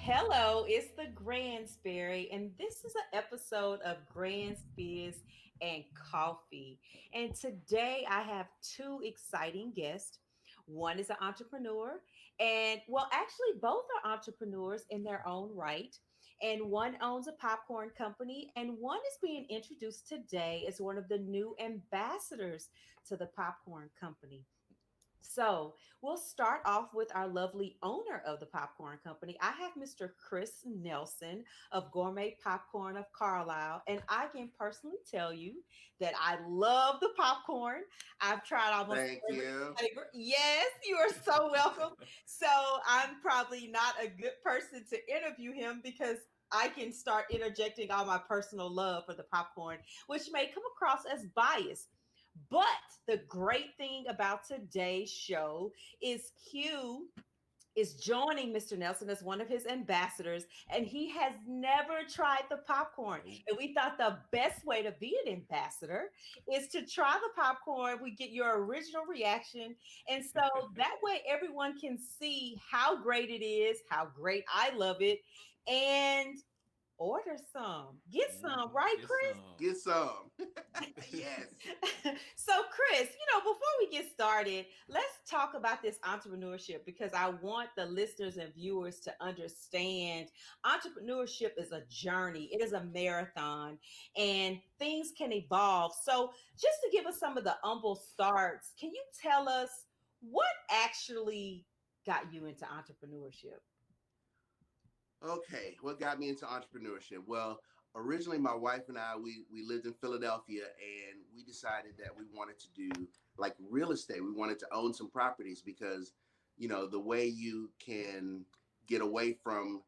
Hello, it's the Gransberry, and this is an episode of Gransbiz and Coffee. And today I have two exciting guests. One is an entrepreneur, and well, actually, both are entrepreneurs in their own right. And one owns a popcorn company, and one is being introduced today as one of the new ambassadors to the popcorn company. So we'll start off with our lovely owner of the popcorn company. I have Mr. Chris Nelson of Gourmet Popcorn of Carlisle, and I can personally tell you that I love the popcorn. I've tried almost Thank every you. flavor. Yes, you are so welcome. So I'm probably not a good person to interview him because I can start interjecting all my personal love for the popcorn, which may come across as biased. But the great thing about today's show is Q is joining Mr. Nelson as one of his ambassadors, and he has never tried the popcorn. Nope. And we thought the best way to be an ambassador is to try the popcorn. We get your original reaction. And so that way everyone can see how great it is, how great I love it, and order some. Get some, right, Get Chris? some. Get some. Yes. So, Chris, before we get started, let's talk about this entrepreneurship because I want the listeners and viewers to understand entrepreneurship is a journey, it is a marathon, and things can evolve. So, just to give us some of the humble starts, can you tell us what actually got you into entrepreneurship? Okay. What got me into entrepreneurship? Well, originally my wife and we lived in Philadelphia, and we decided that we wanted to do like real estate. We wanted to own some properties because, the way you can get away from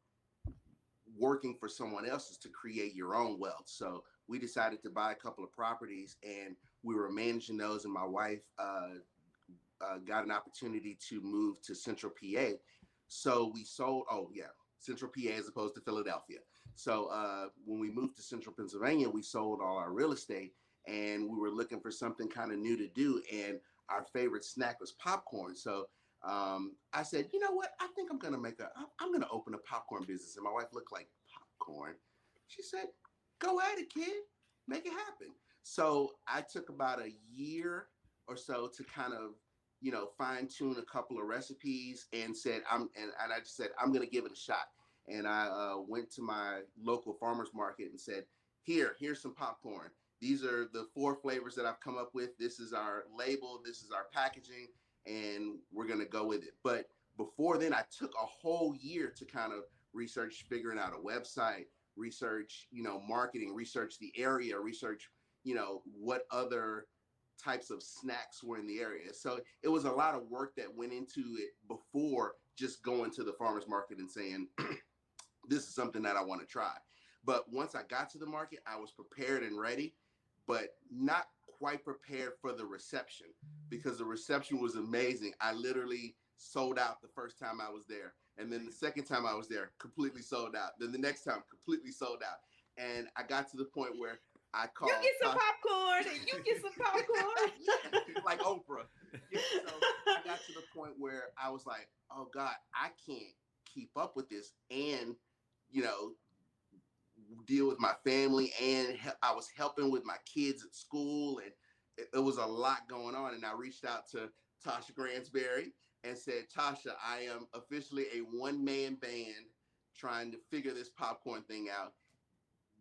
working for someone else is to create your own wealth. So we decided to buy a couple of properties, and we were managing those, and my wife got an opportunity to move to Central PA. So we sold, oh yeah, Central PA as opposed to Philadelphia. So when we moved to Central Pennsylvania, we sold all our real estate, and we were looking for something kind of new to do. And our favorite snack was popcorn. So I said, you know what? I think I'm going to open a popcorn business. And my wife looked like, popcorn. She said, go at it, kid, make it happen. So I took about a year or so to kind of fine tune a couple of recipes, and I just said, I'm going to give it a shot. And I went to my local farmer's market and said, here's some popcorn. These are the 4 flavors that I've come up with. This is our label. This is our packaging, and we're going to go with it. But before then, I took a whole year to kind of research, figuring out a website, research, marketing, research the area, research, what other types of snacks were in the area. So it was a lot of work that went into it before just going to the farmer's market and saying, this is something that I want to try. But once I got to the market, I was prepared and ready, but not quite prepared for the reception, because the reception was amazing. I literally sold out the first time I was there. And then the second time I was there, completely sold out. Then the next time, completely sold out. And I got to the point where I You called get some popcorn and you get some popcorn. yeah, like Oprah. Yeah, so I got to the point where I was like, oh God, I can't keep up with this and, deal with my family. And I was helping with my kids at school, and it was a lot going on. And I reached out to Tasha Gransberry and said, Tasha, I am officially a one-man band trying to figure this popcorn thing out.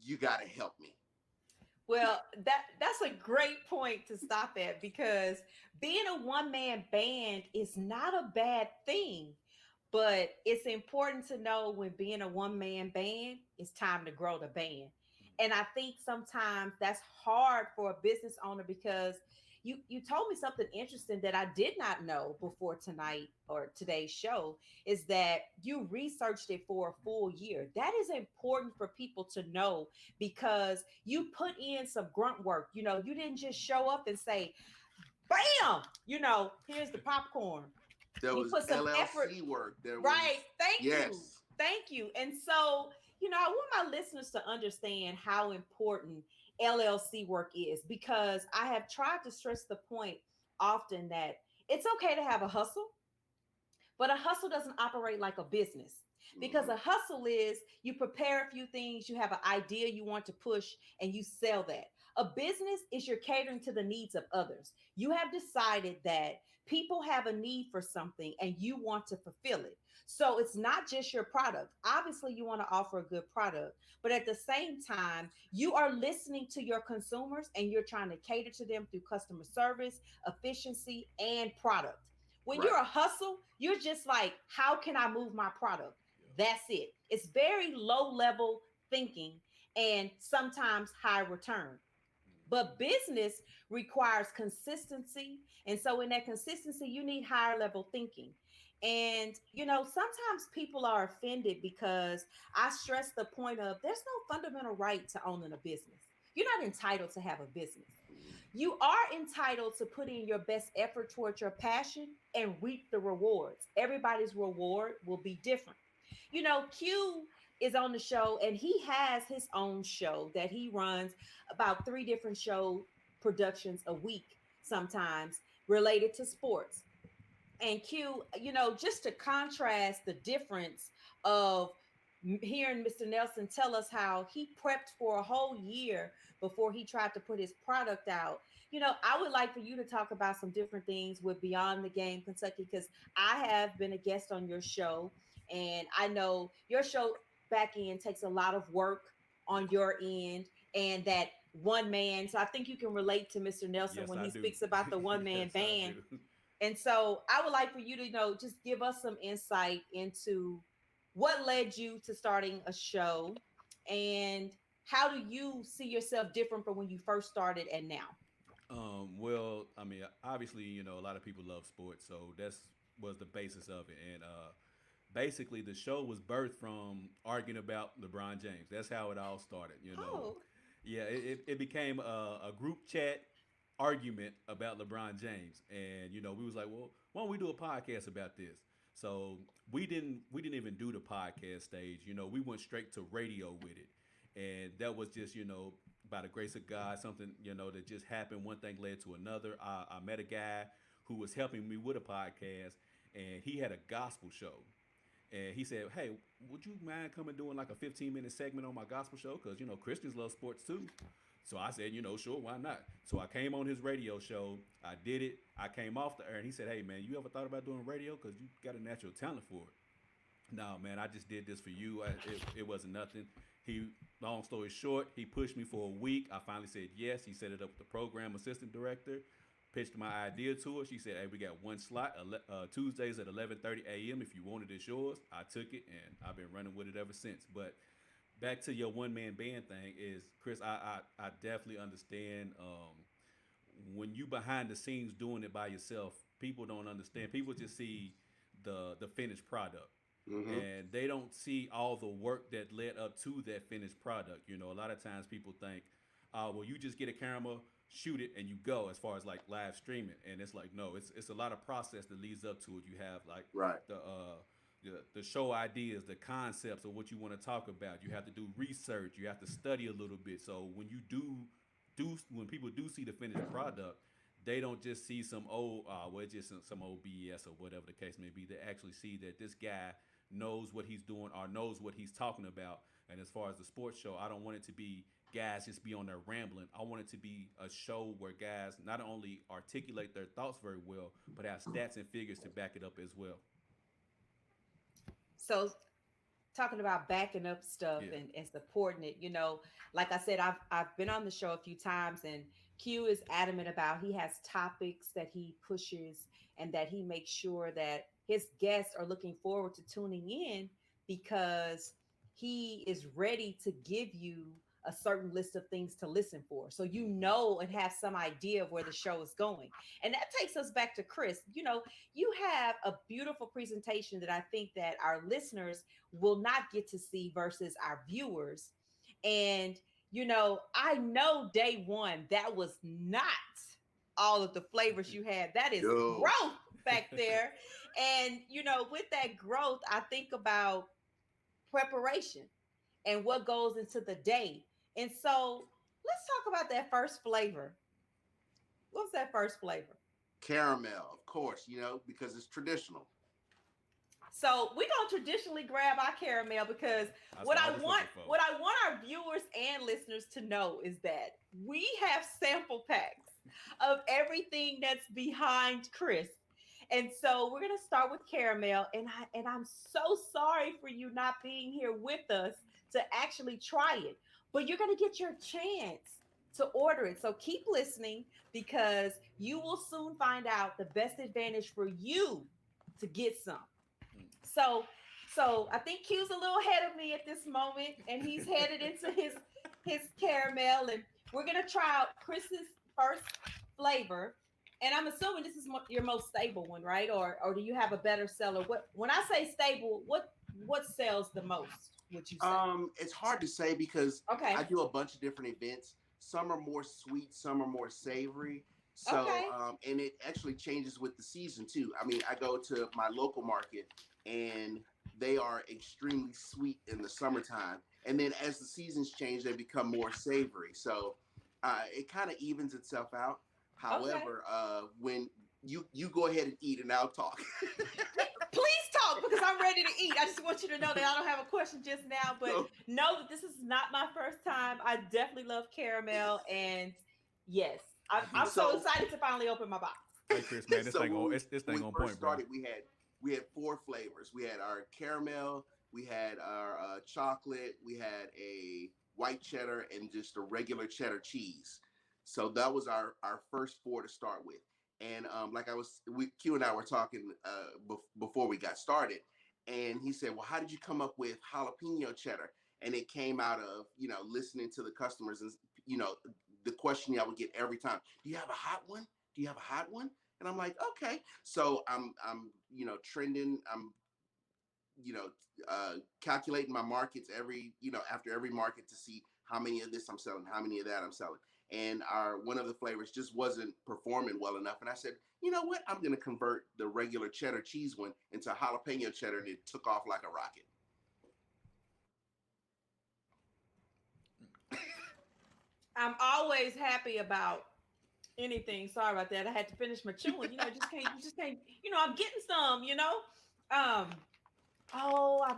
You got to help me. Well, that's a great point to stop at because being a one-man band is not a bad thing. But it's important to know when being a one-man band, it's time to grow the band. And I think sometimes that's hard for a business owner because you told me something interesting that I did not know before tonight or today's show is that you researched it for a full year. That is important for people to know because you put in some grunt work. You didn't just show up and say, bam, here's the popcorn. There You was put some effort. LLC work. There Right. was, Thank you. yes. Thank you. And so, I want my listeners to understand how important LLC work is because I have tried to stress the point often that it's okay to have a hustle, but a hustle doesn't operate like a business. Because Mm-hmm. a hustle is you prepare a few things, you have an idea you want to push, and you sell that. A business is you're catering to the needs of others. You have decided that people have a need for something and you want to fulfill it. So it's not just your product. Obviously, you want to offer a good product, but at the same time, you are listening to your consumers and you're trying to cater to them through customer service, efficiency, and product. When Right. you're a hustle, you're just like, how can I move my product? That's it. It's very low level thinking and sometimes high return. But business requires consistency. And so, in that consistency, you need higher level thinking. And, sometimes people are offended because I stress the point of there's no fundamental right to owning a business. You're not entitled to have a business. Mm-hmm. You are entitled to put in your best effort towards your passion and reap the rewards. Everybody's reward will be different. Q is on the show and he has his own show that he runs about three different show productions a week, sometimes related to sports. And Q, just to contrast the difference of hearing Mr. Nelson tell us how he prepped for a whole year before he tried to put his product out. I would like for you to talk about some different things with Beyond the Game Kentucky, because I have been a guest on your show and I know your show back end takes a lot of work Yes. on your end, and that one man. So I think you can relate to Mr. Nelson Yes, when I he do. speaks about the one man Yes, I band. do. And so I would like for you to just give us some insight into what led you to starting a show, and how do you see yourself different from when you first started and now? Well, I mean, obviously, a lot of people love sports, so that's was the basis of it. And basically, the show was birthed from arguing about LeBron James. That's how it all started. Oh, Yeah, it became a group chat argument about LeBron James, and we was like, well, why don't we do a podcast about this? So we didn't even do the podcast stage. We went straight to radio with it, and that was just by the grace of God, something that just happened. One thing led to another. I met a guy who was helping me with a podcast, and he had a gospel show. And he said, "Hey, would you mind coming doing like a 15-minute segment on my gospel show? Because Christians love sports too." So I said, "Sure, why not?" So I came on his radio show. I did it. I came off the air, and he said, "Hey, man, you ever thought about doing radio? Because you got a natural talent for it." No, man, I just did this for you. It wasn't nothing. Long story short, he pushed me for a week. I finally said yes. He set it up with the program assistant director, pitched my idea to her. She said, "Hey, we got one slot, Tuesdays at 11:30 a.m. If you want it, it's yours." I took it, and I've been running with it ever since. But back to your one man band thing is, Chris, I definitely understand when you behind the scenes doing it by yourself. People don't understand. People just see the finished product, Mm-hmm. and they don't see all the work that led up to that finished product. A lot of times people think, well, you just get a camera, shoot it, and you go. As far as like live streaming, and it's like, no, it's a lot of process that leads up to it. You have like Right. the show ideas, the concepts of what you want to talk about. You have to do research. You have to study a little bit. So when you do when people do see the finished product, they don't just see some old well, it's just some old BS or whatever the case may be. They actually see that this guy knows what he's doing or knows what he's talking about. And as far as the sports show, I don't want it to be guys just be on there rambling. I want it to be a show where guys not only articulate their thoughts very well, but have stats and figures to back it up as well. so talking about backing up stuff Yeah. and supporting it, like I said, I've been on the show a few times, and Q is adamant about he has topics that he pushes and that he makes sure that his guests are looking forward to tuning in, because he is ready to give you a certain list of things to listen for, so Hmm. and have some idea of where the show is going. And that takes us back to Chris. You have a beautiful presentation that I think that our listeners will not get to see versus our viewers. And, I know day one, that was not all of the flavors you had. That is Yo. growth back there. And, with that growth, I think about preparation and what goes into the day. And so let's talk about that first flavor. What's that first flavor? Caramel, of course, because it's traditional. So we're gonna traditionally grab our caramel because That's what I was looking for. what I want our viewers and listeners to know is that we have sample packs of everything that's behind Chris. And so we're gonna start with caramel, and I'm so sorry for you not being here with us to actually try it, but you're gonna get your chance to order it. So keep listening because you will soon find out the best advantage for you to get some. So I think Q's a little ahead of me at this moment, and he's headed into his caramel, and we're gonna try out Chris's first flavor. And I'm assuming this is your most stable one, right? Or do you have a better seller? What when I say stable, what sells the most? Would you say? It's hard to say because Okay, I do a bunch of different events. Some are more sweet, some are more savory. So, okay, and it actually changes with the season too. I mean, I go to my local market and they are extremely sweet in the summertime. And then as the seasons change, they become more savory. So it kind of evens itself out. okay. However, when you go ahead and eat and I'll talk. Please talk because I'm ready to eat. I just want you to know that I don't have a question just now, but So, know that this is not my first time. I definitely love caramel, and yes, I'm so so excited to finally open my box. Hey Chris, man, so this when thing we on first point, bro. started, we had four flavors. We had our caramel, we had our chocolate, we had a white cheddar, and just a regular cheddar cheese. So that was our first four to start with. And like Q and I were talking before we got started, and he said, "Well, how did you come up with jalapeno cheddar?" And it came out of listening to the customers, and the question I would get every time: "Do you have a hot one? Do you have a hot one?" And I'm like, "Okay." So I'm trending. I'm you know calculating my markets every after every market to see how many of this I'm selling, how many of that I'm selling. And our one of the flavors just wasn't performing well enough, and I said, you know what, I'm going to convert the regular cheddar cheese one into jalapeno cheddar, and it took off like a rocket. I'm always happy about anything. Sorry about that. I had to finish my chewing. You just can't. I'm getting some. Um. Oh, I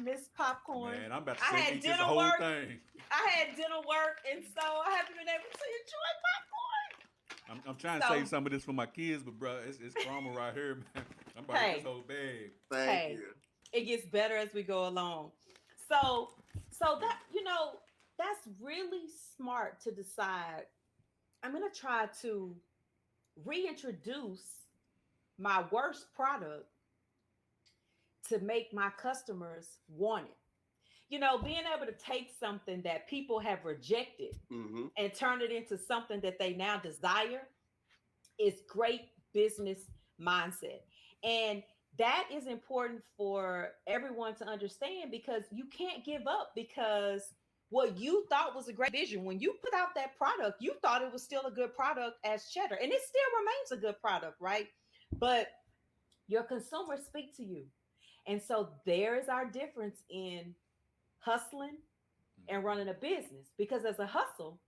missed popcorn. Man, I'm about to I sit and had eat this dinner whole work. thing. I had dinner work, and so I haven't been able to enjoy I'm trying to popcorn. save some of this for my kids, but bro, it's trauma right here, man. I'm about to eat this Hey, whole bag. Thank hey, you. it gets better as we go along. So, that that's really smart to decide. I'm gonna try to reintroduce my worst product to make my customers want it. Being able to take something that people have rejected Hmm. and turn it into something that they now desire is great business mindset. And that is important for everyone to understand because you can't give up because what you thought was a great vision when you put out that product, you thought it was still a good product as cheddar, and it still remains a good product, right? But your consumers speak to you. And so there is our difference in hustling and running a business because as a hustle,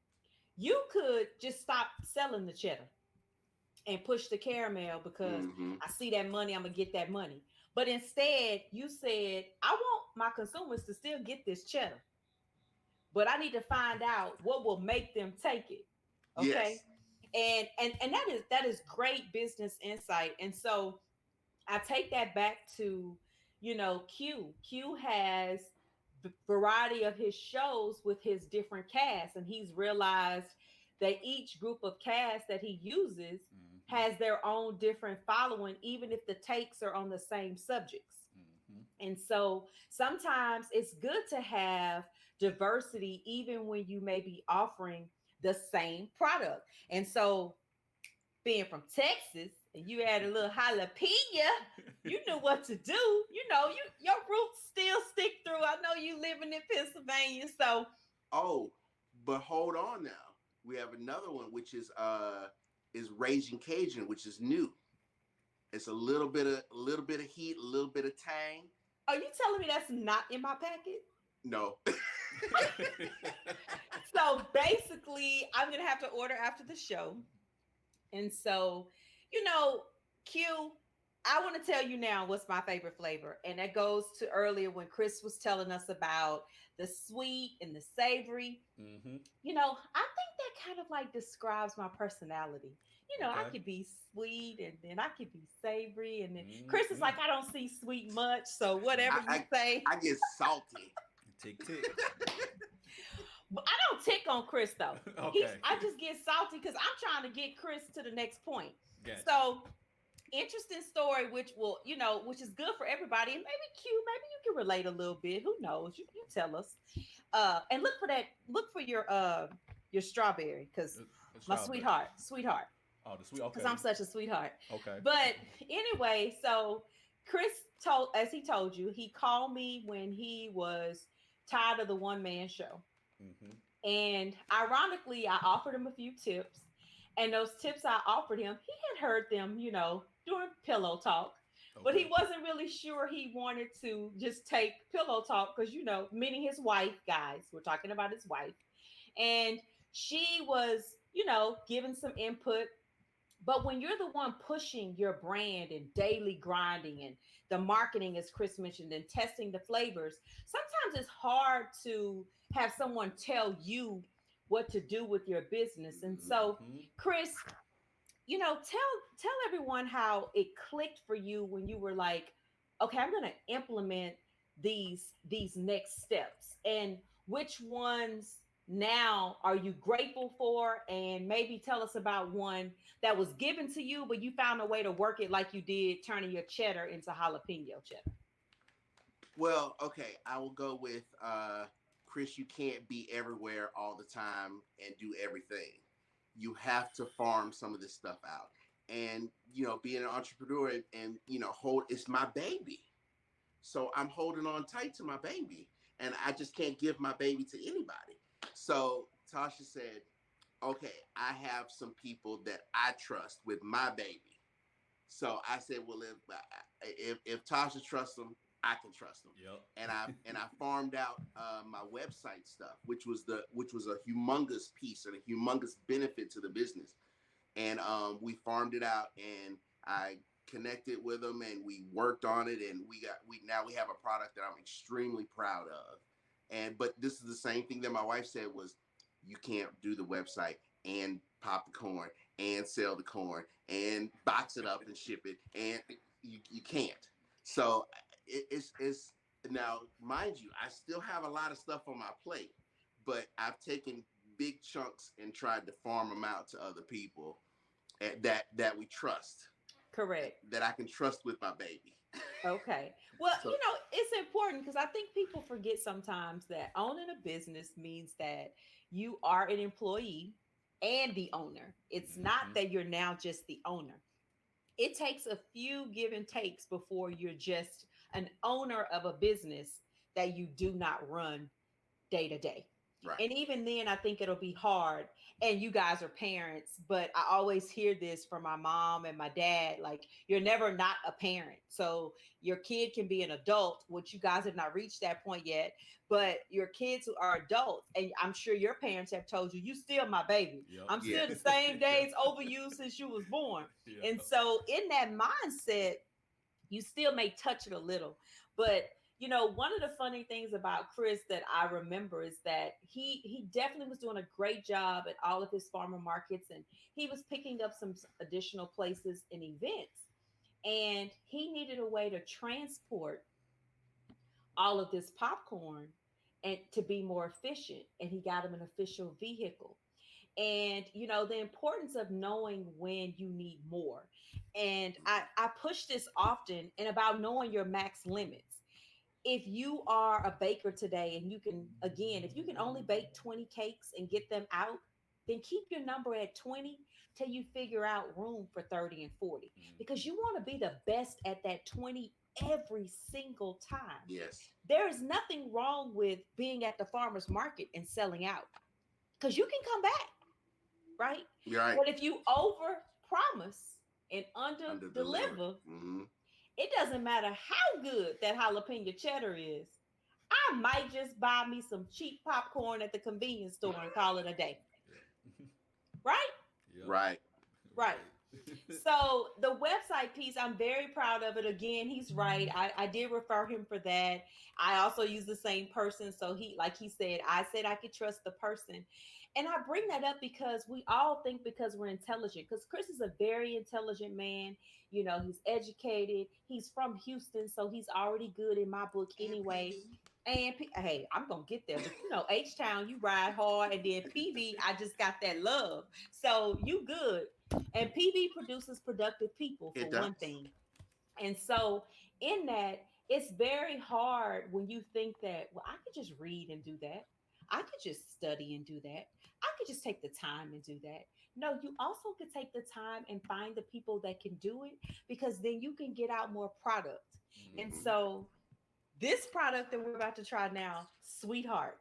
you could just stop selling the cheddar and push the caramel because Hmm. I see that money, I'm gonna get that money. But instead, you said, I want my consumers to still get this cheddar, but I need to find out what will make them take it. Okay. Yes. And that is great business insight. And so I take that back to, Q. Q has variety of his shows with his different casts, and he's realized that each group of casts that he uses Mm-hmm. has their own different following, even if the takes are on the same subjects. Mm-hmm. And so sometimes it's good to have diversity, even when you may be offering the same product. And so being from Texas and you add a little jalapeno, you knew what to do. Your roots still stick through. I know you living in Pennsylvania, so Oh, but hold on now. We have another one which is Raging Cajun, which is new. It's a little bit of heat, a little bit of tang. are you telling me that's not in my packet? No. So basically, I'm gonna have to order after the show. And so, you know, Q, I want to tell you now what's my favorite flavor. And that goes to earlier when Chris was telling us about the sweet and the savory. Mm-hmm. I think that kind of like describes my personality. I Okay. could be sweet and then I could be savory. And then Chris is Mm-hmm. like, I don't see sweet much. So whatever I you I, say. I get salty. Tick tick. But I don't tick on Chris though. Okay. I just get salty because I'm trying to get Chris to the next point. Gotcha. So interesting story, which is good for everybody, and maybe cute. Maybe you can relate a little bit. Who knows? You tell us. And look for that. Look for your strawberry, because The my strawberry. sweetheart, Oh, the sweet. because Okay. I'm such a sweetheart. Okay. But anyway, so Chris as he told you, he called me when he was tired of the one man show. Mm-hmm. And ironically, I offered him a few tips. And those tips I offered him, he had heard them, during pillow talk. But he Okay. wasn't really sure he wanted to just take pillow talk because, meaning his wife, guys, we're talking about his wife. And she was, giving some input. But when you're the one pushing your brand and daily grinding and the marketing, as Chris mentioned, and testing the flavors, sometimes it's hard to have someone tell you what to do with your business. And so, Mm-hmm. Chris, tell everyone how it clicked for you when you were like, okay, I'm going to implement these next steps, and which ones now are you grateful for, and maybe tell us about one that was given to you but you found a way to work it like you did, turning your cheddar into jalapeno cheddar. Well, okay, I will go with Chris. You can't be everywhere all the time and do everything. You have to farm some of this stuff out, and being an entrepreneur and hold it's my baby, so I'm holding on tight to my baby, and I just can't give my baby to anybody. So Tasha said, "Okay, I have some people that I trust with my baby." So I said, well, if Tasha trusts them, I can trust them. Yep. And I farmed out my website stuff, which was a humongous piece and a humongous benefit to the business. And we farmed it out, and I connected with them, and we worked on it, and we have a product that I'm extremely proud of. And but this is the same thing that my wife said was, you can't do the website and pop the corn and sell the corn and box it up and ship it, and you can't. So it's now, mind you, I still have a lot of stuff on my plate, but I've taken big chunks and tried to farm them out to other people that we trust, Correct. that I can trust with my baby. Okay. Well, So it's important because I think people forget sometimes that owning a business means that you are an employee and the owner. It's not Mm-hmm. that you're now just the owner. It takes a few give and takes before you're just an owner of a business that you do not run day to day. right. And even then, I think it'll be hard. And you guys are parents, but I always hear this from my mom and my dad, like, you're never not a parent. So your kid can be an adult, which you guys have not reached that point yet, but your kids are adults. And I'm sure your parents have told you, you still my baby. Yep. I'm still the Yes. same days over you since you was born. Yeah. And so in that mindset, you still may touch it a little. But one of the funny things about Chris that I remember is that he definitely was doing a great job at all of his farmer markets, and he was picking up some additional places and events. And he needed a way to transport all of this popcorn and to be more efficient. And he got him an official vehicle. And the importance of knowing when you need more. And I push this often, and about knowing your max limits. If you are a baker today and you can, again, if you can only bake 20 cakes and get them out, then keep your number at 20 till you figure out room for 30 and 40, because you Mm-hmm. want to be the best at that 20 every single time. Yes. There is nothing wrong with being at the farmer's market and selling out, because you can come back, right? You're right. But if you over promise and under Under deliver. deliver, Mm-hmm. it doesn't matter how good that jalapeno cheddar is. I might just buy me some cheap popcorn at the convenience store and call it a day. Yep. Right? Yep. Right. Right. Right. So the website piece, I'm very proud of it. Again, he's right. I did refer him for that. I also use the same person. So he, like he said, I said I could trust the person. And I bring that up because we all think because we're intelligent, because Chris is a very intelligent man. You know, he's educated. He's from Houston, so he's already good in my book And anyway. PV. And hey, I'm gonna get there, but you know, H Town, you ride hard, and then PV, I just got that love. So you good. And PV produces productive people for It one does. thing. And so in that, it's very hard when you think that, well, I could just read and do that. I could just study and do that. I could just take the time and do that. No, you also could take the time and find the people that can do it, because then you can get out more product. And Mhm. Hmm. so this product that we're about to try now, Sweetheart.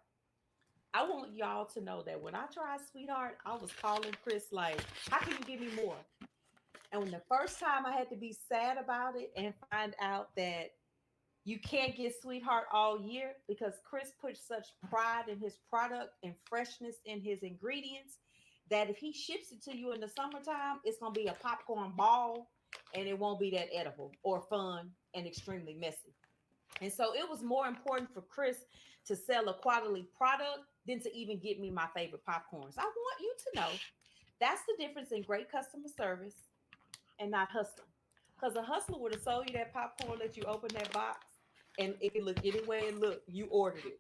I want y'all to know that when I tried Sweetheart, I was calling Chris like, how can you give me more? And when the first time I had to be sad about it and find out that you can't get Sweetheart all year because Chris puts such pride in his product and freshness in his ingredients that if he ships it to you in the summertime, it's going to be a popcorn ball and it won't be that edible or fun and extremely messy. And so it was more important for Chris to sell a quality product than to even get me my favorite popcorns. I want you to know that's the difference in great customer service and not hustling. Because a hustler would have sold you that popcorn, let you open that box, and it could look any way it looked. You ordered it.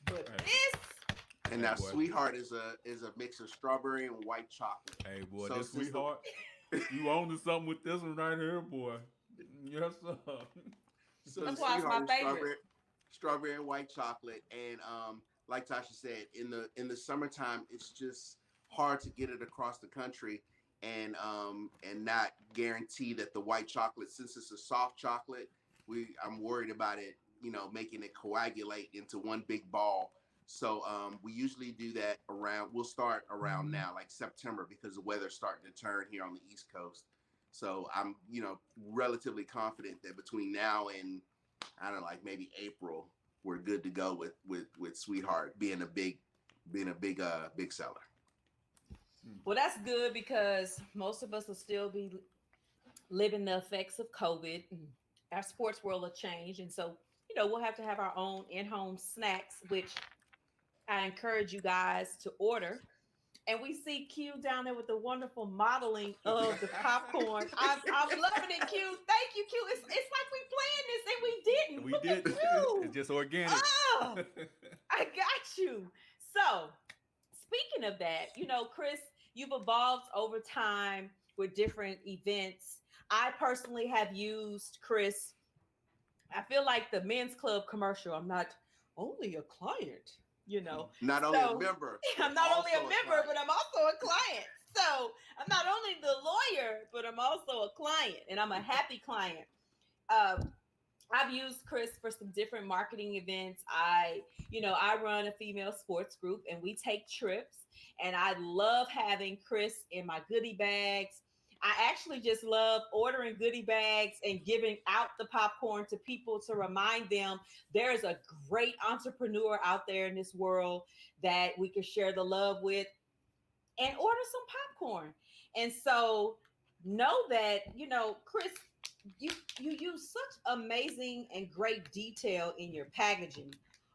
But Hey, this, And hey, now, boy. Sweetheart is a mix of strawberry and white chocolate. Hey, boy. So This since the sweetheart, you on to something with this one right here, boy. Yes, sir. so the that's why it's Sweetheart my is favorite. strawberry and white chocolate, and like Tasha said, in the summertime, it's just hard to get it across the country, and not guarantee that the white chocolate, since it's a soft chocolate, we I'm worried about it, making it coagulate into one big ball. So we usually do that around. We'll start around now, like September, because the weather's starting to turn here on the East Coast. So I'm, relatively confident that between now and I don't know, like maybe April, we're good to go with Sweetheart being a big seller. Well, that's good because most of us will still be living the effects of COVID. And our sports world will change. And so, we'll have to have our own in home snacks, which I encourage you guys to order. And we see Q down there with the wonderful modeling of the popcorn. I'm loving it, Q. Thank you, Q. It's like we planned this and we didn't. We Look at did. It's you. just organic. Oh, I got you. So, speaking of that, Chris, you've evolved over time with different events. I personally have used Chris. I feel like the men's club commercial. I'm not only a client, you know. Not only a So member, I'm but not only a also a member, client. but I'm also a client. So I'm not only the lawyer, but I'm also a client, and I'm a happy client. Um, I've used Chris for some different marketing events. I run a female sports group and we take trips, and I love having Chris in my goodie bags. I actually just love ordering goodie bags and giving out the popcorn to people to remind them there is a great entrepreneur out there in this world that we can share the love with and order some popcorn. And so know that, Chris, you you use such amazing and great detail in your packaging.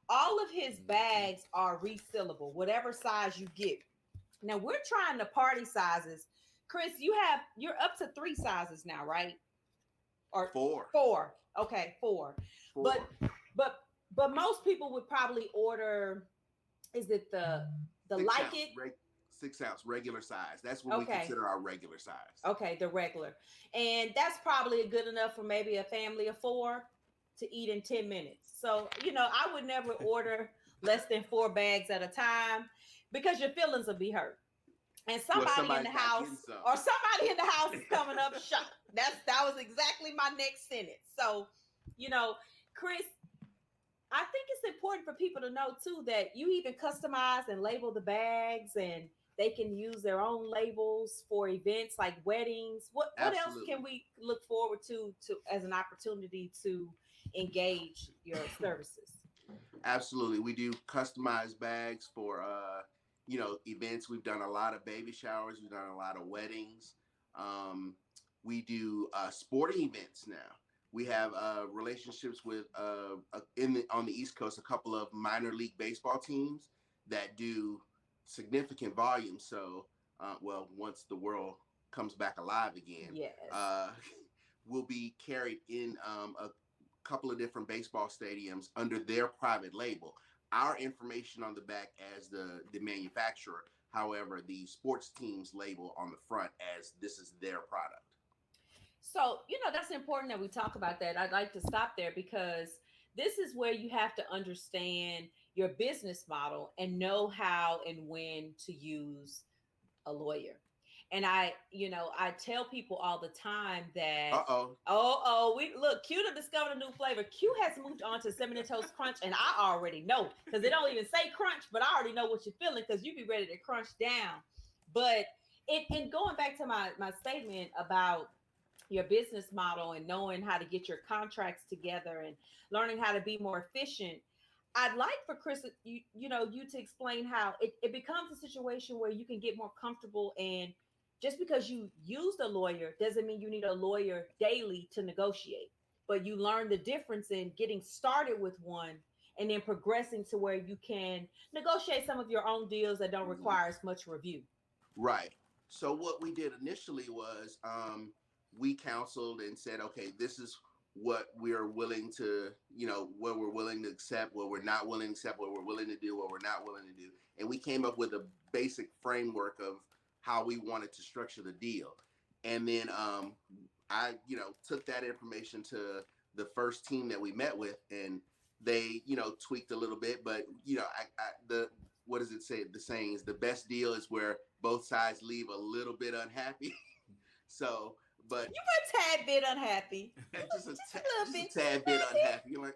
All of his Mhm. bags are resealable, whatever size you get. Now we're trying the party sizes. Chris, you're up to three sizes now, right? Or Four, four. Okay, four. But four, but but most people would probably order, is it the six like ounce, it? 6 ounce regular size. That's what we Okay. consider our regular size. Okay, the regular. And that's probably good enough for maybe a family of four to eat in 10 minutes. So, I would never order less than four bags at a time because your feelings will be hurt. And Well, somebody in the somebody's not getting house some. or somebody in the house is coming up shot. That was exactly my next sentence. So, you know, Chris, I think it's important for people to know too that you even customize and label the bags, and they can use their own labels for events like weddings. What else can Absolutely. we look forward to as an opportunity to engage your services? Absolutely. We do customized bags for events. We've done a lot of baby showers, we've done a lot of weddings. We do sporting events now. We have relationships with on the East Coast, a couple of minor league baseball teams that do significant volume. So, well, once the world comes back alive again, Yes. uh, will be carried in a couple of different baseball stadiums under their private label. Our information on the back as the manufacturer. However, the sports teams label on the front as this is their product. So, that's important that we talk about that. I'd like to stop there because this is where you have to understand your business model and know how and when to use a lawyer. And I tell people all the time that, Uh oh. we look, Q to discover a new flavor. Q has moved on to cinnamon toast crunch, and I already know because they don't even say crunch, but I already know what you're feeling because you be ready to crunch down. But and going back to my statement about your business model and knowing how to get your contracts together and learning how to be more efficient. I'd like for Chris, you to explain how it becomes a situation where you can get more comfortable, and just because you used a lawyer doesn't mean you need a lawyer daily to negotiate, but you learn the difference in getting started with one and then progressing to where you can negotiate some of your own deals that don't Mm-hmm. require as much review. Right. So what we did initially was we counseled and said, okay, this is what we're willing to, what we're willing to accept, what we're not willing to accept, what we're willing to do, what we're not willing to do. And we came up with a basic framework of how we wanted to structure the deal. And then I, took that information to the first team that we met with, and they, tweaked a little bit, but the what does it say? The saying is the best deal is where both sides leave a little bit unhappy. So, but You were a tad bit unhappy. just a Just a little just bit. a tad bit unhappy. You're like,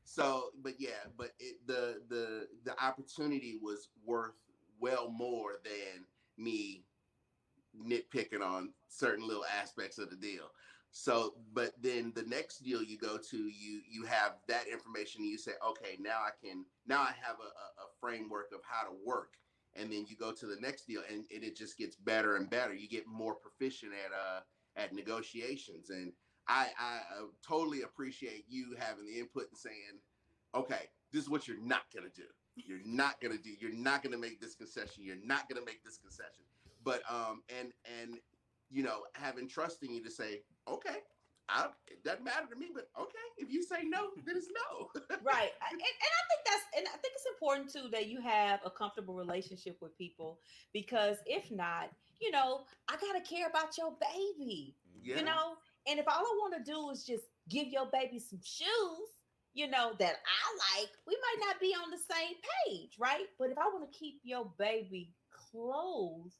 So, but yeah, but the opportunity was worth well more than me nitpicking on certain little aspects of the deal. So, but then the next deal you go to, you have that information. And you say, okay, now I have a framework of how to work. And then you go to the next deal, and it just gets better and better. You get more proficient at negotiations, and I totally appreciate you having the input and saying, okay, this is what you're not gonna do. You're not gonna do. You're not gonna make this concession. You're not gonna make this concession. But and having trust in you to say, okay, it doesn't matter to me, but okay, if you say no, then it's no. Right. And I think it's important too that you have a comfortable relationship with people, because if not, I gotta care about your baby, Yeah, and if all I want to do is just give your baby some shoes, that I like, we might not be on the same page, right? But if I want to keep your baby clothes,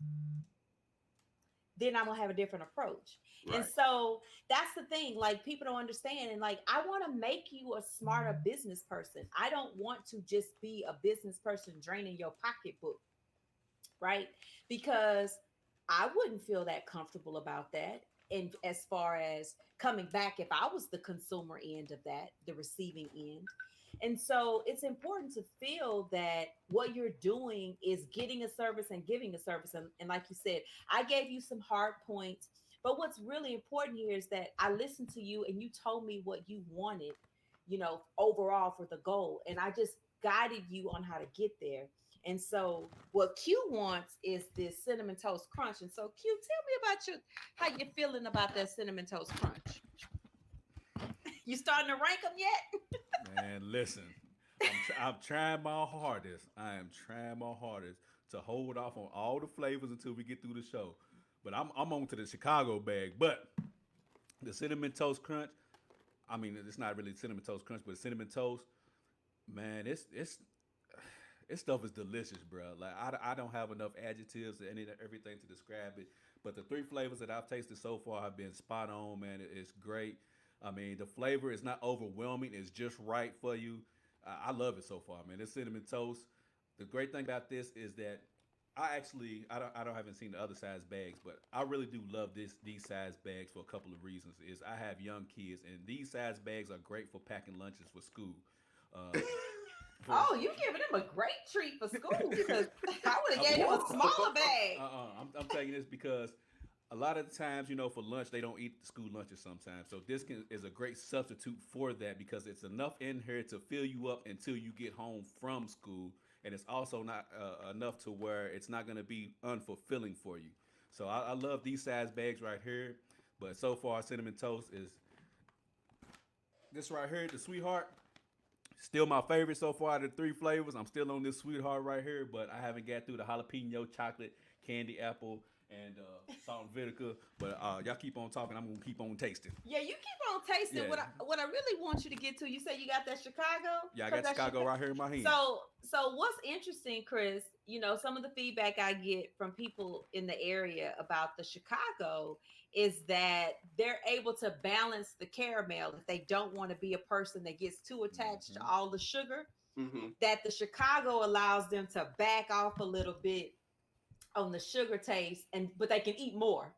then I'm gonna have a different approach. And right, so that's the thing. Like, people don't understand. And like, I want to make you a smarter business person. I don't want to just be a business person draining your pocketbook, right? Because I wouldn't feel that comfortable about that. And as far as coming back, if I was the consumer end of that, the receiving end. And so it's important to feel that what you're doing is getting a service and giving a service. And like you said, I gave you some hard points. But what's really important here is that I listened to you and you told me what you wanted, overall for the goal. And I just guided you on how to get there. And so what Q wants is this cinnamon toast crunch. And so Q, tell me about how you're feeling about that cinnamon toast crunch. You starting to rank them yet? Man, listen, I'm trying my hardest. I am trying my hardest to hold off on all the flavors until we get through the show. But I'm on to the Chicago bag. But the cinnamon toast crunch, I mean, it's not really cinnamon toast crunch, but cinnamon toast, man, it's this stuff is delicious, bro. Like, I don't have enough adjectives and everything to describe it. But the three flavors that I've tasted so far have been spot on, man. It's great. I mean, the flavor is not overwhelming. It's just right for you. I love it so far, man. This cinnamon toast. The great thing about this is that I don't haven't seen the other size bags, but I really do love these size bags for a couple of reasons. Is I have young kids, and these size bags are great for packing lunches for school. Uh, for Oh, you giving him a great treat for school, because I would have I'm, gave him a smaller bag. I'm telling you this because a lot of the times, for lunch they don't eat the school lunches sometimes. So is a great substitute for that because it's enough in here to fill you up until you get home from school, and it's also not enough to where it's not going to be unfulfilling for you. So I love these size bags right here, but so far cinnamon toast is this right here, the sweetheart. Still my favorite so far out of the three flavors. I'm still on this sweetheart right here, but I haven't got through the jalapeno, chocolate, candy apple, and salt and vinegar. But y'all keep on talking. I'm gonna keep on tasting. Yeah, you keep on tasting. Yeah, What I really want you to get to, you say you got that Chicago? yeah. I 'Cause got Chicago right here in my hand. So what's interesting, Chris, some of the feedback I get from people in the area about the Chicago is that they're able to balance the caramel if they don't want to be a person that gets too attached to Mm-hmm. all the sugar, Mm-hmm. that the Chicago allows them to back off a little bit on the sugar taste, but they can eat more.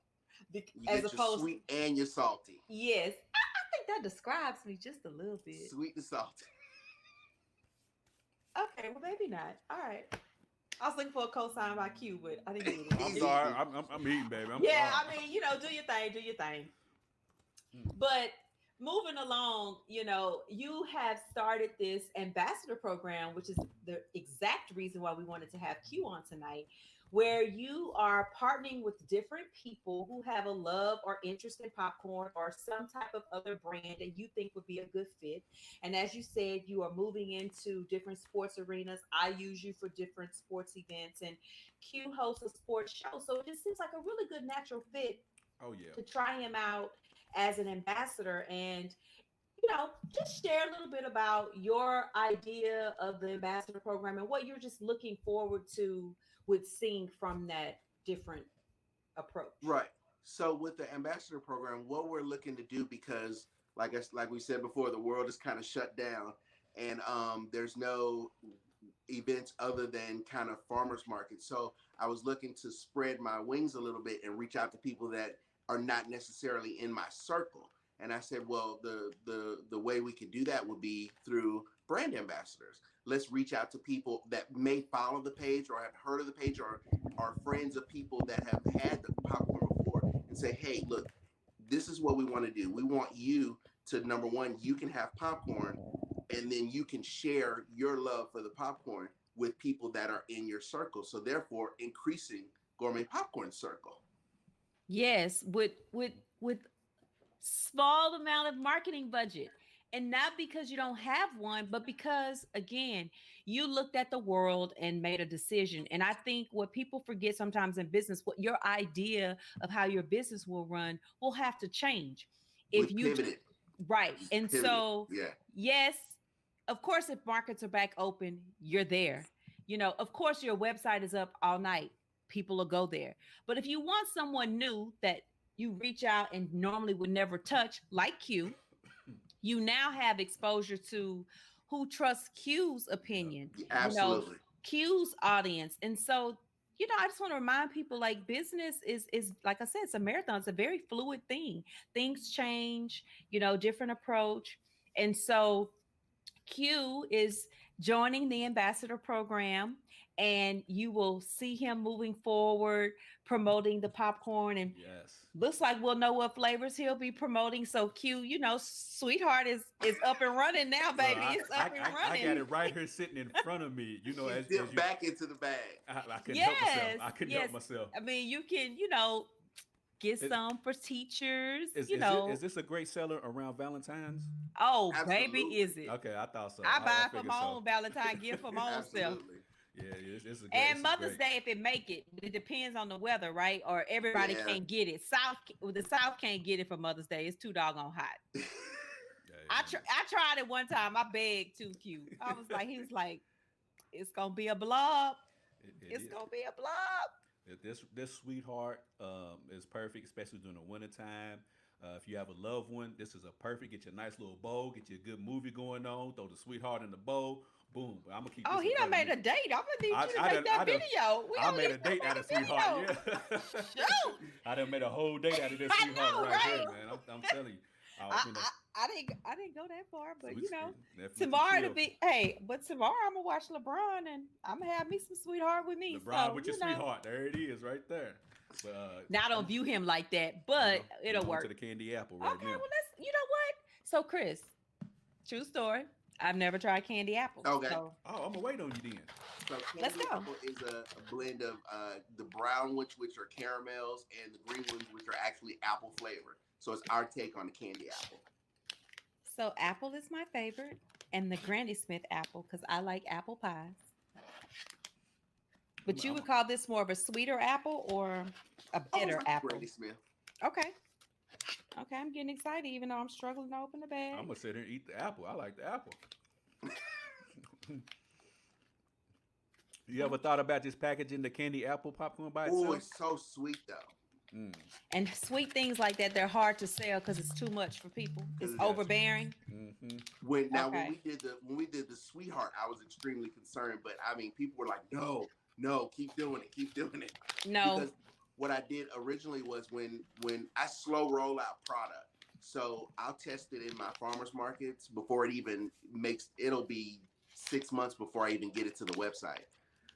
You As get your opposed, sweet and your salty. yes, I think that describes me just a little bit. Sweet and salty. Okay, well maybe not. All right. I was looking for a cosign by Q, but I didn't get I'm it. sorry. I'm eating, baby. I'm Yeah, sorry. I mean, do your thing, do your thing. Mm. But moving along, you have started this ambassador program, which is the exact reason why we wanted to have Q on tonight, where you are partnering with different people who have a love or interest in popcorn or some type of other brand that you think would be a good fit. And as you said, you are moving into different sports arenas. I use you for different sports events, and Q hosts a sports show. So it just seems like a really good natural fit Oh yeah. to try him out as an ambassador. And just share a little bit about your idea of the ambassador program and what you're just looking forward to with seeing from that different approach. Right. So with the ambassador program, what we're looking to do, because like we said before, the world is kind of shut down, and there's no events other than kind of farmers markets. So I was looking to spread my wings a little bit and reach out to people that are not necessarily in my circle. And I said, well, the way we could do that would be through brand ambassadors. Let's reach out to people that may follow the page or have heard of the page or are friends of people that have had the popcorn before and say, hey, look, this is what we want to do. We want you to, number one, you can have popcorn, and then you can share your love for the popcorn with people that are in your circle. So therefore increasing gourmet popcorn circle. Yes, with small amount of marketing budget. And not because you don't have one, but because, again, you looked at the world and made a decision. And I think what people forget sometimes in business, what your idea of how your business will run will have to change. We If you pivoted. right. And Pivoted. so, Yeah. yes, of course, if markets are back open, you're there. Of course, your website is up all night. People will go there. But if you want someone new that you reach out and normally would never touch, like Q, you now have exposure to who trusts Q's opinion, Absolutely. Q's audience. And so, I just want to remind people, like, business is like I said, it's a marathon. It's a very fluid thing. Things change, different approach. And so Q is joining the ambassador program, and you will see him moving forward, promoting the popcorn, and Yes. looks like we'll know what flavors he'll be promoting. So Q, sweetheart is up and running now, baby. Look, It's up and running. I got it right here sitting in front of me. As Dip you, back into the bag. I couldn't help myself. I couldn't help myself. I mean, you can, get some for teachers. Is this a great seller around Valentine's? Oh, Absolutely. baby, is it? Okay, I thought so. I buy for figured my so. own Valentine gift for my own self. Absolutely. Yeah, it's a great. And Mother's Day, if it make it, it depends on the weather, right? Or everybody Yeah. can't get it. The South can't get it for Mother's Day. It's too doggone hot. Yeah, I tried it one time. I begged too cute. I was like, he was like, it's gonna be a blob. It's gonna be a blob. This sweetheart is perfect, especially during the wintertime. If you have a loved one, this is a perfect. Get your nice little bowl. Get you a good movie going on. Throw the sweetheart in the bowl. Boom. I'm gonna keep. Oh, this he in done front made of a date. I'm gonna need you to make that video. I made a date out of sweetheart. Yeah. Shoot. I done made a whole date out of this I sweetheart know, right right? here, man. I'm telling you. I didn't go that far, but definitely tomorrow to chill. be but tomorrow I'm gonna watch LeBron and I'm gonna have me some sweetheart with me. LeBron so, with your sweetheart. There it is, right there. But Now I don't view him like that, but we it'll on to work. the candy apple Okay, right now. well let's. You know what? So Chris, true story. I've never tried candy apple. Okay. So Oh, I'm gonna wait on you then. So let's candy go. apple is a blend of the brown ones, which are caramels, and the green ones, which are actually apple flavor. So it's our take on the candy apple. So apple is my favorite, and the Granny Smith apple because I like apple pies. But you I'm, would call this more of a sweeter apple or a Oh, it's bitter like a apple? Granny Smith. Okay. Okay, I'm getting excited even though I'm struggling to open the I'm bag. gonna sit here and eat the apple. I like the apple. You ever thought about just packaging the candy apple popcorn by Oh, itself? it's so sweet though. Mm, And sweet things like that, they're hard to sell because it's too much for people. It's Cause gotcha. overbearing. Mm-hmm. when Okay. we did the sweetheart, I was extremely concerned. But I mean, people were like, "No, no, keep doing it," No. because what I did originally was when I slow roll out product. So I'll test it in my farmers markets before it even makes. It'll be 6 months before I even get it to the website.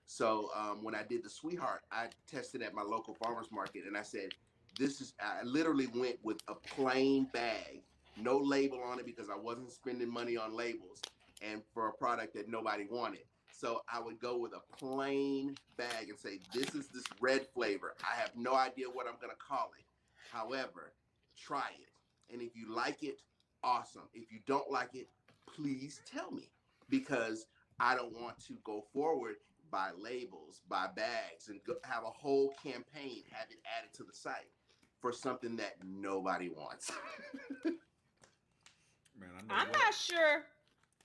So when I did the sweetheart, I tested at my local farmers market, and I said, "This is." I literally went with a plain bag, no label on it because I wasn't spending money on labels, and for a product that nobody wanted. So I would go with a plain bag and say, "This is this red flavor. I have no idea what I'm gonna call it. However, try it, and if you like it, awesome. If you don't like it, please tell me because." I don't want to go forward buy labels, buy bags, and have a whole campaign, have it added to the site for something that nobody wants. Man, I know I'm what. not sure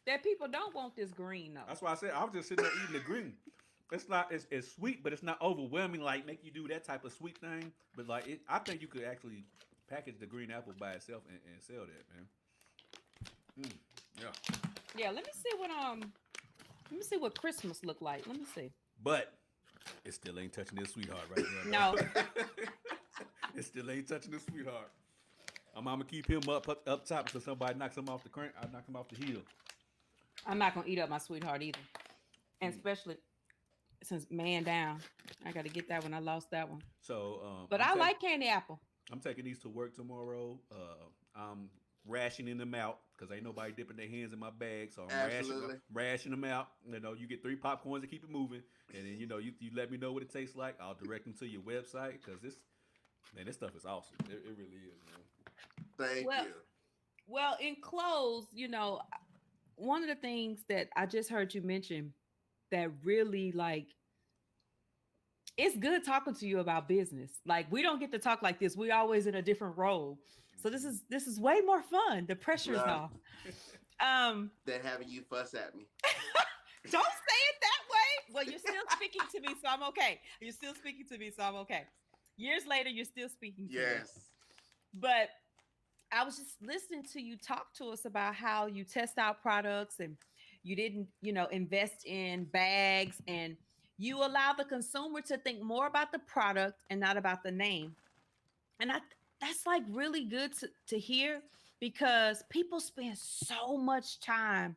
that people don't want this green though. That's why I said I was just sitting there eating the green. It's not. It's sweet, but it's not overwhelming. Like make you do that type of sweet thing. But like, I think you could actually package the green apple by itself and sell that, man. Mm, yeah. Yeah, let me see what Christmas look like. Let me see. But it still ain't touching this sweetheart right No. now. It still ain't touching this sweetheart. I'm gonna keep him up top so somebody knocks him off the crank. I knock him off the heel. I'm not gonna eat up my sweetheart either. And especially since man down. I gotta get that one. I lost that one. So, But I like candy apple. I'm taking these to work tomorrow. I'm rationing them out because ain't nobody dipping their hands in my bag. So I'm Absolutely. ration them out. You know, you get 3 popcorns to keep it moving, and then you let me know what it tastes like. I'll direct them to your website because this stuff is awesome. It really is, man. Thank Well, you. well, in close, one of the things that I just heard you mention that really like it's good talking to you about business. Like we don't get to talk like this. We always in a different role. So this is way more fun. The pressure is Right. off. Um, Than having you fuss at me. don't say it that way. Well, you're still speaking to me, so I'm okay. You're still speaking to me, so I'm okay. Years later, you're still speaking to me. Yes. But I was just listening to you talk to us about how you test out products and you didn't, invest in bags and you allow the consumer to think more about the product and not about the name. And that's like really good to hear because people spend so much time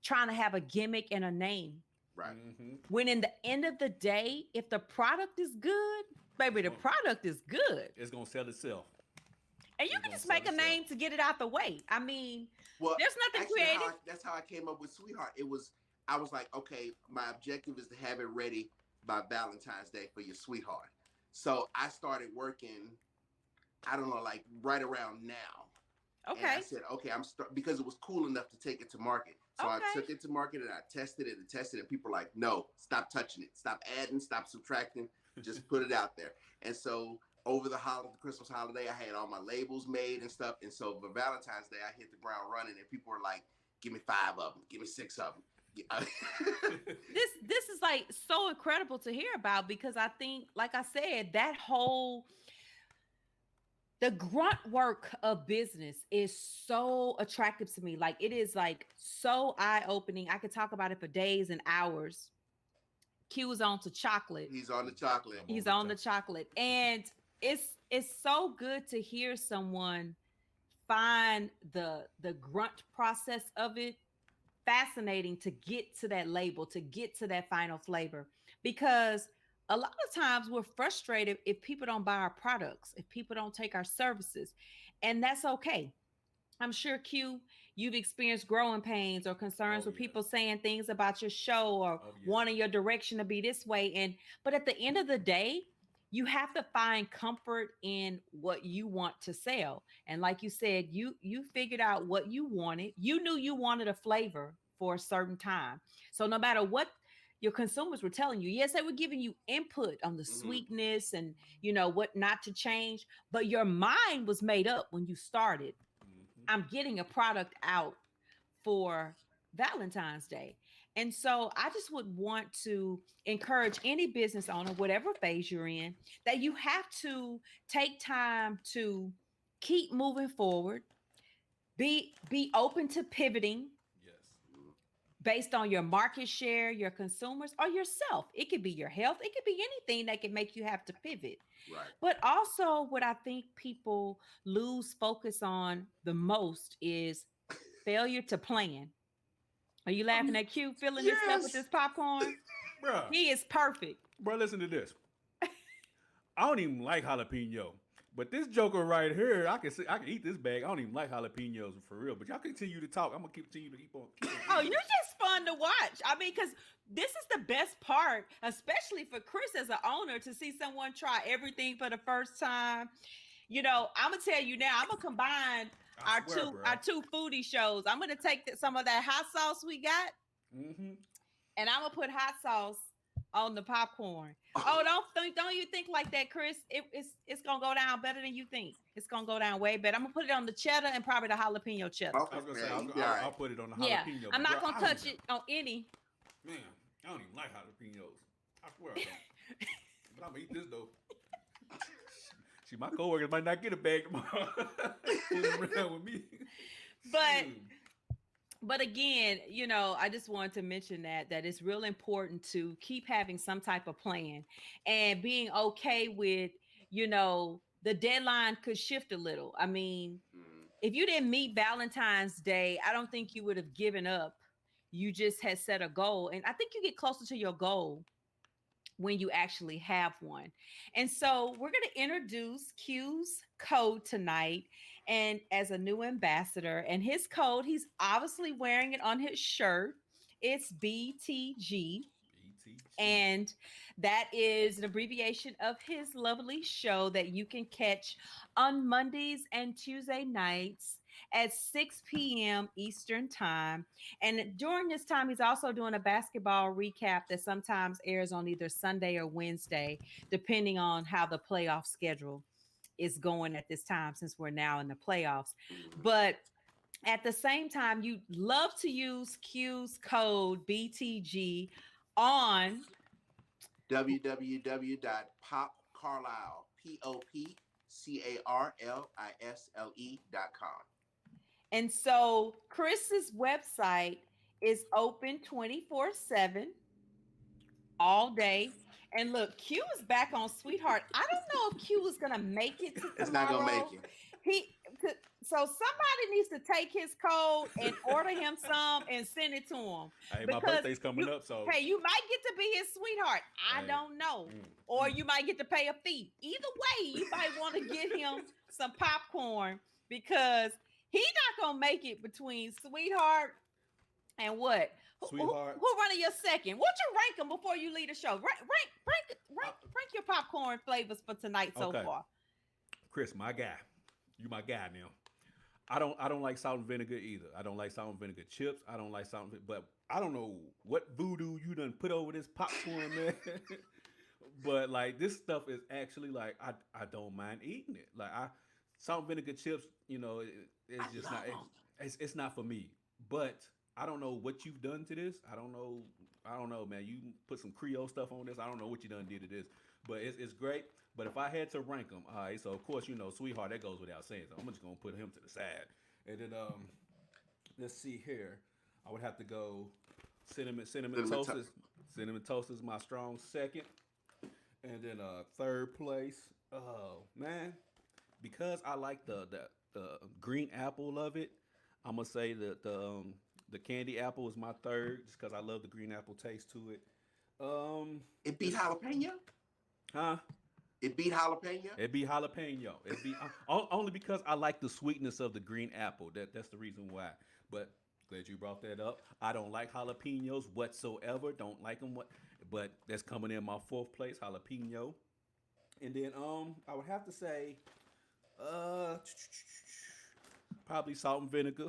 trying to have a gimmick and a name. Right. Mm-hmm. When in the end of the day, if the product is good, baby, the product is good. It's gonna sell itself. And you It's can gonna just sell make a itself. name to get it out the way. I mean, Well, there's nothing actually, creative. that's how I came up with Sweetheart. I was like, okay, my objective is to have it ready by Valentine's Day for your sweetheart. So I started working, I don't know, like right around now. And Okay. I said, okay, because it was cool enough to take it to market. So I Okay. took it to market and I tested it and tested it. And people were like, no, stop touching it. Stop adding, stop subtracting. Just put it out there. And so over the Christmas holiday, I had all my labels made and stuff. And so for Valentine's Day, I hit the ground running and people were like, give me 5 of them. Give me 6 of them. This is like so incredible to hear about because I think, like I said, that whole the grunt work of business is so attractive to me. Like it is like so eye-opening. I could talk about it for days and hours. Q is on to chocolate. He's on the chocolate. He's on the chocolate. And it's so good to hear someone find the grunt process of it fascinating to get to that label, to get to that final flavor. Because a lot of times we're frustrated if people don't buy our products, if people don't take our services, and that's okay. I'm sure Q, you've experienced growing pains or concerns Oh with yeah. people saying things about your show or Oh yeah. wanting your direction to be this way. And but at the end of the day, you have to find comfort in what you want to sell. And like you said, you figured out what you wanted. You knew you wanted a flavor for a certain time. So no matter what your consumers were telling you, yes, they were giving you input on the Hmm. sweetness and what not to change, but your mind was made up when you started. Hmm. I'm getting a product out for Valentine's Day. And so I just would want to encourage any business owner, whatever phase you're in, that you have to take time to keep moving forward, be open to pivoting Yes. based on your market share, your consumers, or yourself. It could be your health, it could be anything that can make you have to pivot. Right. But also, what I think people lose focus on the most is failure to plan. Are you laughing at Q filling this up with Yes. this popcorn? Bruh. He is perfect. Bruh, listen to this. I don't even like jalapeno. But this joker right here, I can eat this bag. I don't even like jalapenos for real. But y'all continue to talk. I'm gonna continue to keep on Oh, eating you're this. just fun to watch. I mean, because this is the best part, especially for Chris as an owner, to see someone try everything for the first time. I'm gonna tell you now. I'm gonna combine I our swear, two bro. our two foodie shows. I'm gonna take some of that hot sauce we got, Mm-hmm. and I'm gonna put hot sauce on the popcorn. Oh, don't you think like that, Chris? It's gonna go down better than you think. It's gonna go down way better. I'm gonna put it on the cheddar and probably the jalapeno cheddar. I Okay, was gonna say man, you be all I'll right. put it on the Yeah, jalapeno, I'm but bro, not gonna I don't touch even it on any. man, I don't even like jalapenos. I swear I don't. But I'm gonna eat this though. See, my coworkers might not get a bag tomorrow. Fooling around with me. But Shoot. but again, I just wanted to mention that it's real important to keep having some type of plan and being okay with, the deadline could shift a little. I mean, Mhm. if you didn't meet Valentine's Day, I don't think you would have given up. You just had set a goal. And I think you get closer to your goal when you actually have one. And so we're going to introduce Q's code tonight and as a new ambassador. And his code, he's obviously wearing it on his shirt. It's BTG. BTG. And that is an abbreviation of his lovely show that you can catch on Mondays and Tuesday nights at 6 p.m. Eastern Time. And during this time, he's also doing a basketball recap that sometimes airs on either Sunday or Wednesday, depending on how the playoff schedule is going at this time, since we're now in the playoffs. Mhm. But at the same time, you love to use Q's code BTG on. www.popcarlisle, POPCARLISLE.com. And so Chris's website is open 24/7 all day. And look, Q is back on Sweetheart. I don't know if Q is gonna make it to It's not gonna make tomorrow. it. He so somebody needs to take his code and order him some and send it to him, Hey, my because birthday's coming you up, so hey, you might get to be his sweetheart. I hey. don't know. Mm, Or mm. you might get to pay a fee. Either way, you might want to get him some popcorn, because he's not gonna make it between Sweetheart and what? Sweetheart. Who running your second? What you rank them before you leave the show? Rank your popcorn flavors for tonight so Okay. far. Chris, my guy. You my guy now. I don't like salt and vinegar either. I don't like salt and vinegar chips. I don't like salt and vinegar, but I don't know what voodoo you done put over this popcorn, man. But like this stuff is actually like I don't mind eating it. Like I salt and vinegar chips, I it's just not love them. it's not for me. But I don't know what you've done to this. I don't know, man. You put some Creole stuff on this. I don't know what you done did to this, but it's great. But if I had to rank them, all right. So of course, Sweetheart, that goes without saying. So I'm just gonna put him to the side, and then let's see here. I would have to go cinnamon Cinnamon toast. to- Cinnamon toast is my strong second, and then third place. Oh man, because I like the green apple of it. I'm gonna say that the candy apple is my third, just because I love the green apple taste to it. Um, It beat this jalapeno. Huh? It beat jalapeno. It'd be jalapeno. It'd be only because I like the sweetness of the green apple. That's the reason why. But glad you brought that up. I don't like jalapenos whatsoever. Don't like them. But that's coming in my fourth place, jalapeno. And then I would have to say uh probably salt and vinegar.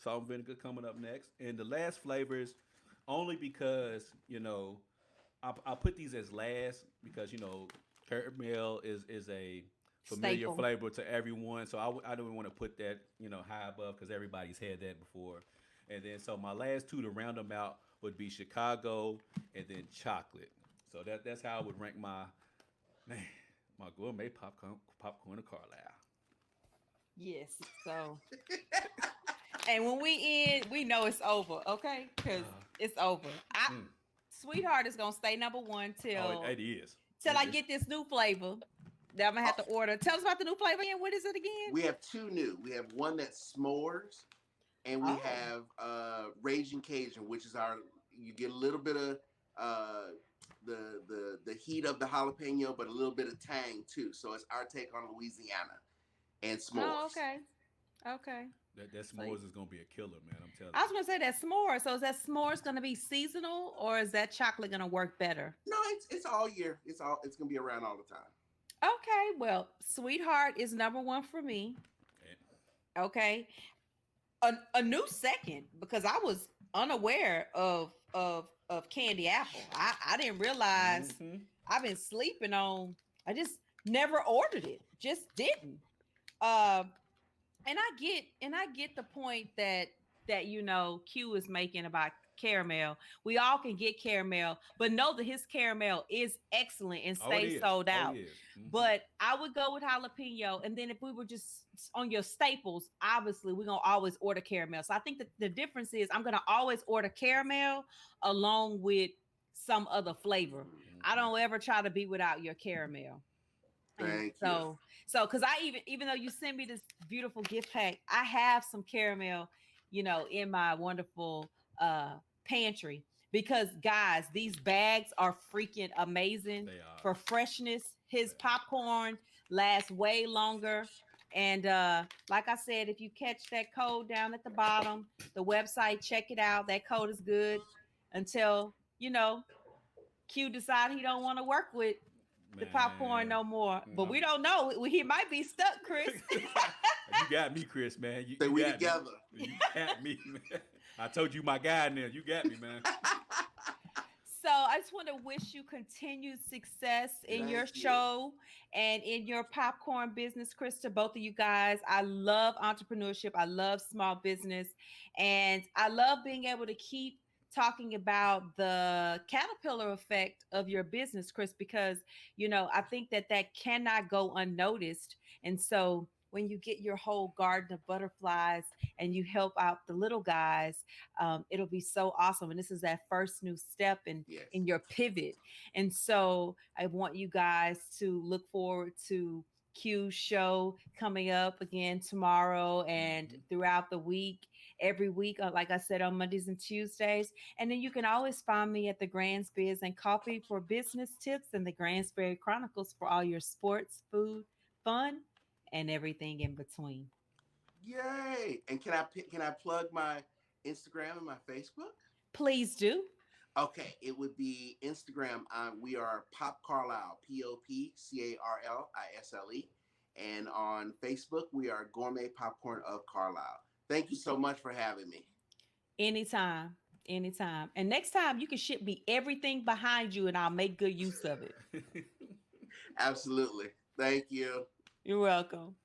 Salt and vinegar coming up next. And the last flavors, only because I put these as last because caramel is a familiar Staple. flavor to everyone. So I don't want to put that high above because everybody's had that before. And then so my last two to round them out would be Chicago and then chocolate. So that's how I would rank man, my gourmet popcorn of Carlisle. Yes. So, and when we end, we know it's over, okay? Because it's over. Mm. Sweetheart is gonna stay number one Oh, till it is. till I get this new flavor that I'm gonna have to order. Tell us about the new flavor again. What is it again? We have two new. We have one that's s'mores, and we Oh. have Raging Cajun, which is our. You get a little bit of the heat of the jalapeno, but a little bit of tang too. So it's our take on Louisiana and s'mores. Oh, okay. Okay. That s'mores is gonna be a killer, man. I'm telling I was you. gonna say that s'more. So is that s'mores gonna be seasonal or is that chocolate gonna work better? No, it's all year. It's gonna be around all the time. Okay, well, sweetheart is number one for me. Okay. A new second because I was unaware of candy apple. I didn't realize I've been sleeping on. I just never ordered it. Just didn't. Um, and I get the point that Q is making about caramel. We all can get caramel, but know that his caramel is excellent and Oh, it stays is. sold Oh, out. it is. But I would go with jalapeno, and then if we were just on your staples, obviously we're gonna always order caramel. So I think that the difference is I'm gonna always order caramel along with some other flavor. I don't ever try to be without your caramel. And Thank you. so because I even though you sent me this beautiful gift pack, I have some caramel, in my wonderful pantry. Because guys, these bags are freaking amazing They are. for freshness. His popcorn lasts way longer. And like I said, if you catch that code down at the bottom, the website, check it out. That code is good until Q decide he don't want to work with the popcorn Man. no more. But I'm- we don't know. He might be stuck, Chris. you got me, Chris, man. You, Say you we got together. Me. You got me, man. I told you my guy now. You got me, man. So I just want to wish you continued success in your Thank you. show and in your popcorn business, Krista. Both of you guys. I love entrepreneurship. I love small business. And I love being able to keep talking about the caterpillar effect of your business, Chris, because, I think that cannot go unnoticed. And so when you get your whole garden of butterflies and you help out the little guys, it'll be so awesome. And this is that first new step Yes. in your pivot. And so I want you guys to look forward to Q's show coming up again tomorrow and throughout the week, every week, like I said, on Mondays and Tuesdays. And then you can always find me at the Gransbiz and Coffee for business tips and the Gransberry Chronicles for all your sports, food, fun, and everything in between. Yay! And can I plug my Instagram and my Facebook? Please do. Okay, it would be Instagram. We are Pop Carlisle, POPCARLISLE, and on Facebook we are Gourmet Popcorn of Carlisle. Thank you so much for having me. Anytime. Anytime. And next time you can ship me everything behind you and I'll make good use of it. Absolutely. Thank you. You're welcome.